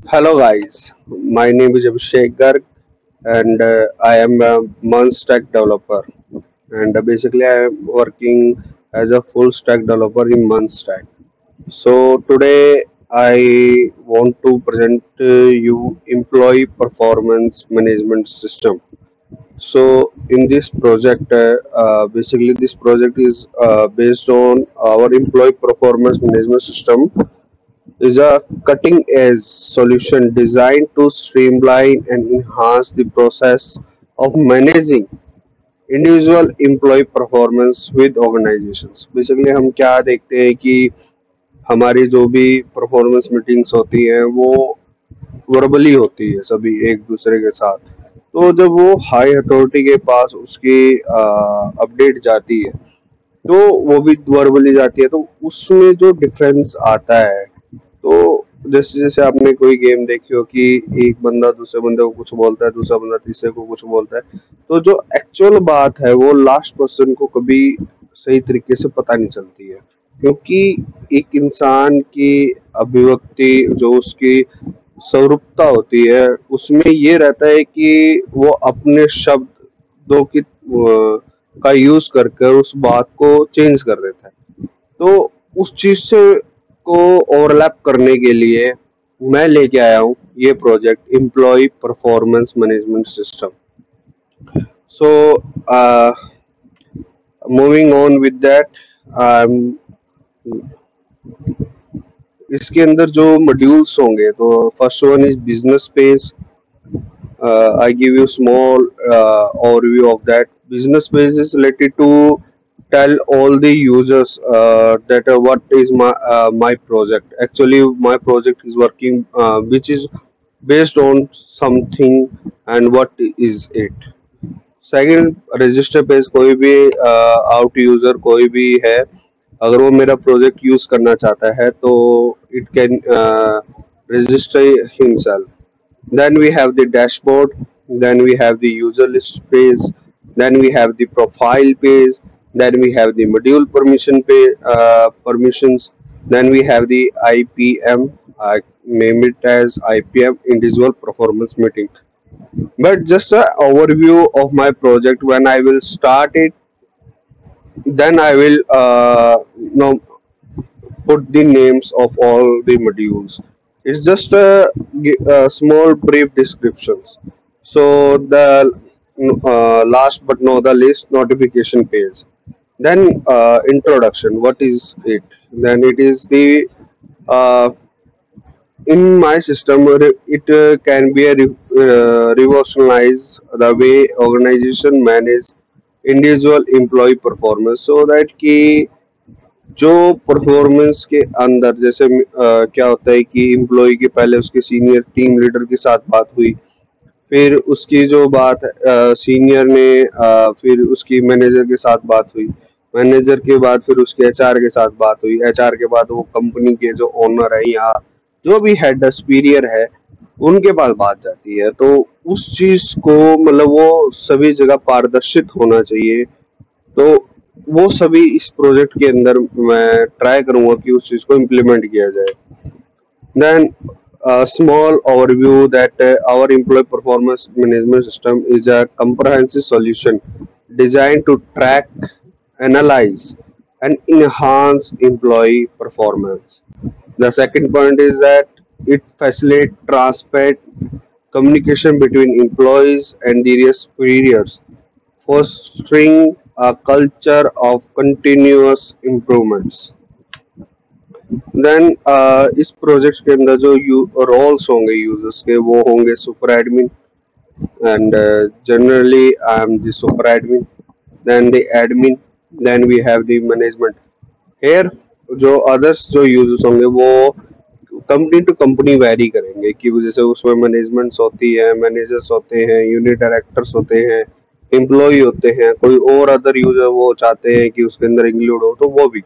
Hello guys, my name is Abhishek Garg and I am a Mun stack developer and basically I am working as a full stack developer in Mun stack. So today I want to present you employee performance management system. So in this project, basically this project is based on our employee performance management system is a cutting edge solution designed to streamline and enhance the process of managing individual employee performance with organizations. Basically हम क्या देखते हैं कि हमारी जो भी performance meetings होती हैं वो वर्बली होती है सभी एक दूसरे के साथ। तो जब वो हाई अथॉरिटी के पास उसकी अपडेट जाती है तो वो भी वर्बली जाती है, तो उसमें जो डिफरेंस आता है, तो जैसे जैसे आपने कोई गेम देखी हो कि एक बंदा दूसरे बंदे को कुछ बोलता है, दूसरा बंदा तीसरे को कुछ बोलता है, तो जो एक्चुअल बात है वो लास्ट पर्सन को कभी सही तरीके से पता नहीं चलती है, क्योंकि एक इंसान की अभिव्यक्ति जो उसकी स्वरूपता होती है उसमें ये रहता है कि वो अपने शब्दों की का यूज करके उस बात को चेंज कर देता है। तो उस चीज से को ओवरलैप करने के लिए मैं लेके आया हूँ ये project employ performance management system. So moving on with that, इसके अंदर जो मॉड्यूल्स होंगे, तो first one is business page. I give you small overview of that. Business page is related to tell all the users that what is my project. Actually, my project is working, which is based on something and what is it. Second, register page, कोई भी out user कोई भी है, अगर वो मेरा project use करना चाहता है तो it can register himself. Then we have the dashboard, then we have the user list page, then we have the profile page, then we have the module permission page, permissions, then we have the IPM, I name it as IPM, individual performance meeting. But just an overview of my project. When I will start it, then I will put the names of all the modules. It's just a small brief descriptions. So the last but not the least, notification page. Then introduction. What is it? Then it is the uh, in my system it can be a revolutionize the way organization manage individual employee performance, so that कि जो performance के अंदर जैसे क्या होता है कि employ की पहले उसके सीनियर टीम लीडर के साथ बात हुई, फिर उसकी जो बात सीनियर ने फिर उसकी मैनेजर के साथ बात हुई, मैनेजर के बाद फिर उसके एचआर के साथ बात हुई, एचआर के बाद वो कंपनी के जो ओनर है या जो भी हेड सुपीरियर है उनके पास बात जाती है। तो उस चीज को मतलब वो सभी जगह पारदर्शित होना चाहिए। तो वो सभी इस प्रोजेक्ट के अंदर मैं ट्राई करूंगा कि उस चीज को इम्प्लीमेंट किया जाए। Then a small overview that our employee performance management system is a comprehensive solution designed to track, analyze, and enhance employee performance. The second point is that it facilitates transparent communication between employees and their superiors, fostering a culture of continuous improvements. Then इस project के अंदर जो roles होंगे users के, वो होंगे super admin, and generally I am the super admin, then the admin, then we have the management. Here जो others जो यूजर्स होंगे वो कंपनी टू कंपनी वेरी करेंगे कि जैसे उसमें मैनेजमेंट्स होती है, मैनेजर्स होते हैं, यूनिट डायरेक्टर्स होते हैं, एम्प्लॉय होते हैं, कोई और अदर यूजर वो चाहते हैं कि उसके अंदर इंक्लूड हो, तो वो भी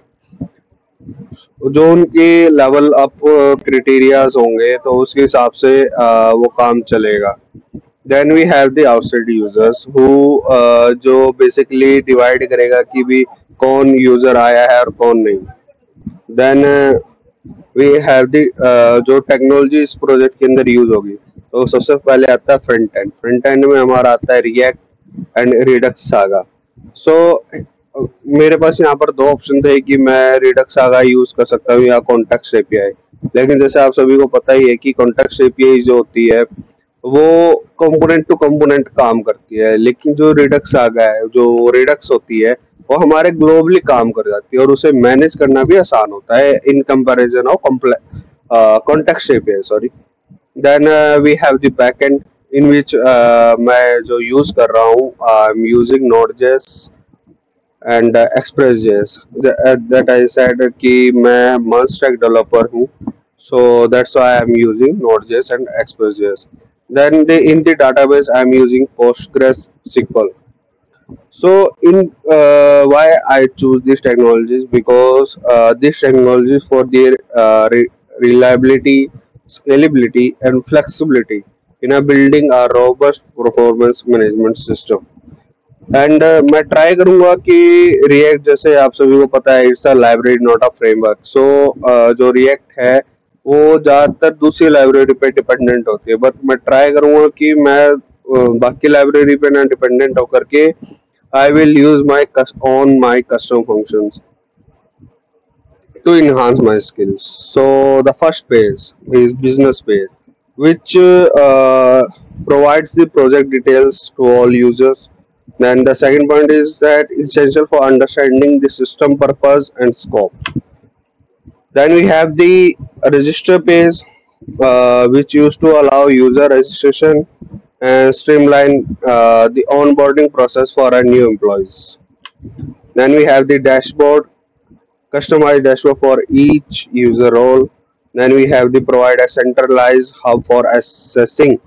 जो उनके लेवल अप क्राइटेरियाज होंगे तो उसके हिसाब से वो काम चलेगा। Then we have the outside users who जो बेसिकली डिवाइड करेगा कि भी कौन यूजर आया है और कौन नहीं। देन वी हैव द जो टेक्नोलॉजी इस प्रोजेक्ट के अंदर यूज होगी, तो सबसे पहले आता है फ्रंट एंड में हमारा आता है रिएक्ट एंड रिडक्स सागा। सो मेरे पास यहाँ पर दो ऑप्शन थे कि मैं रिडक्स सागा यूज कर सकता हूँ या कॉन्टेक्स्ट एपीआई। लेकिन जैसे आप सभी को पता ही है कि कॉन्टेक्स्ट एपीआई जो होती है वो कंपोनेंट टू कंपोनेंट काम करती है, लेकिन जो रिडक्स सागा है, जो रिडक्स होती है, वो हमारे ग्लोबली काम कर जाती है और उसे मैनेज करना भी आसान होता है in comparison of context API, sorry. Then we have the backend in which मैं जो यूज कर रहा हूँ, I am using node js and express js. That I said कि मैं मल्ट स्टैक डेवलपर हूँ, so that's why I'm using Node.js and Express.js. Then in the database I'm using PostgreSQL. So in why I choose these technologies, because these technologies for their reliability, scalability, and flexibility in a building a robust performance management system. And मैं try करूंगा कि React, जैसे आप सभी को पता है, it's a library not a framework. So जो रिएक्ट है वो ज़्यादातर दूसरी लाइब्रेरी पे डिपेंडेंट होती है, बट मैं ट्राई करूंगा कि मैं बाकी लाइब्रेरी पे ना डिपेंडेंट होकर के I will use my on my custom functions to enhance my skills. So the first page is business page, which provides the project details to all users. Then the second point is that essential for understanding the system purpose and scope. Then we have the register page, which used to allow user registration and streamline the onboarding process for our new employees. Then we have the dashboard, customized dashboard for each user role. Then we have the provide a centralized hub for assessing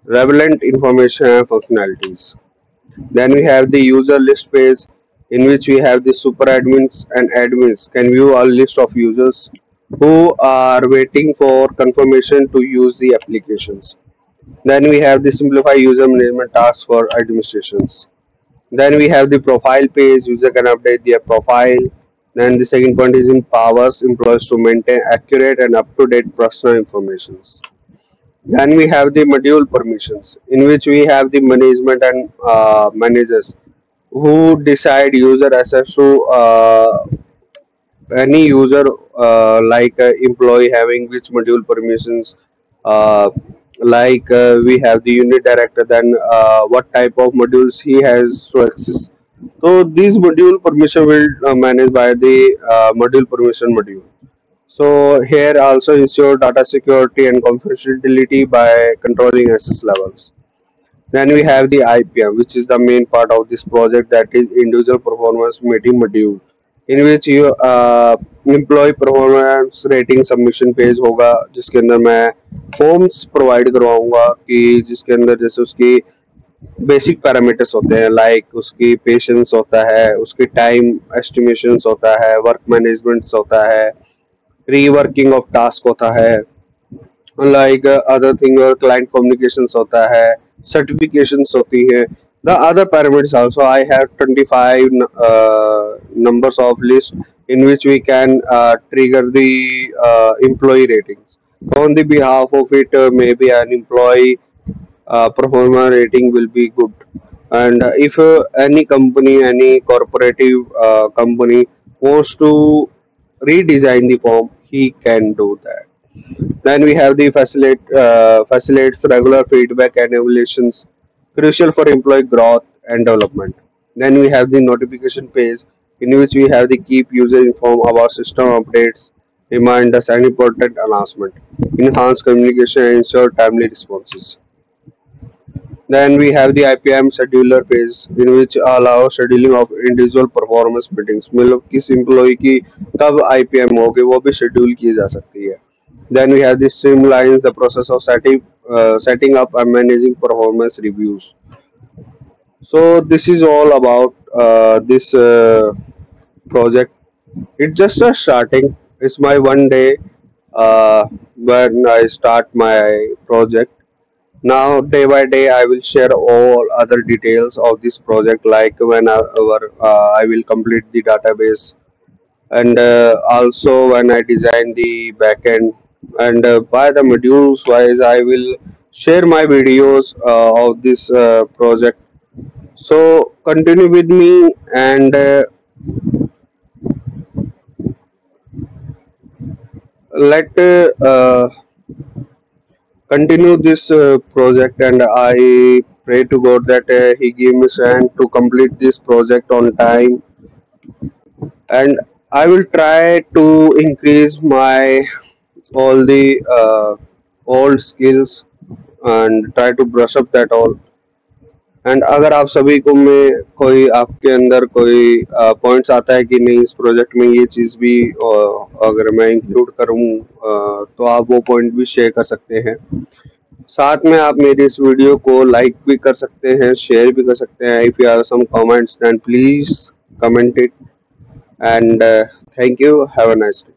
relevant information and functionalities. Then we have the user list page, in which we have the super admins and admins can view a list of users who are waiting for confirmation to use the applications. Then we have the simplify user management tasks for administrations. Then we have the profile page, user can update their profile. Then the second point is empowers employees to maintain accurate and up-to-date personal information. Then we have the module permissions, in which we have the management and managers who decide user access to any user, like employee having which module permissions, uh, like we have the unit director, then what type of modules he has to access. So these module permission will managed by the module permission module. So here also ensure data security and confidentiality by controlling access levels. Then we have the IPM, which is the main part of this project, that is individual performance meeting module, in which you employee performance rating submission page होगा, जिसके अंदर मैं forms provide करवाऊंगा कि जिसके अंदर जैसे उसकी बेसिक पैरामीटर्स होते हैं, लाइक उसकी पेशेंस होता है, उसकी टाइम एस्टिमेशंस होता है, वर्क मैनेजमेंट होता है, रीवर्किंग ऑफ टास्क होता है, लाइक अदर थिंग और क्लाइंट कम्युनिकेशंस होता है, सर्टिफिकेशंस होती है। The other parameters also I have 25 numbers of list, in which we can trigger the employee ratings. On the behalf of it, maybe an employee performer rating will be good. And if any company, any corporative company wants to redesign the form, he can do that. Then we have the facilitates regular feedback and evaluations, crucial for employee growth and development. Then we have the notification page, in which we have the keep user informed about system updates, reminders, and important announcement, enhance communication and ensure timely responses. Then we have the IPM scheduler page, in which allow scheduling of individual performance meetings, मतलब किस employee की कब IPM होगी वो भी schedule की जा सकती है. Then we have the streamlines the process of setting up and managing performance reviews. So this is all about this project. It's just a starting. It's my one day when I start my project. Now, day by day, I will share all other details of this project, like when I will complete the database, and also when I design the backend. And by the modules wise, I will share my videos of this project. So continue with me, and let continue this project. And I pray to God that He give me strength to complete this project on time. And I will try to increase my all the old skills and try to brush up that all. And अगर आप सभी को में कोई आपके अंदर कोई points आता है कि नहीं इस प्रोजेक्ट में ये चीज़ भी अगर मैं इंक्लूड करूँ तो आप वो पॉइंट भी शेयर कर सकते हैं। साथ में आप मेरी इस वीडियो को लाइक भी कर सकते हैं, शेयर भी कर सकते हैं। If you have some comments then please comment it, and thank you, have a nice day.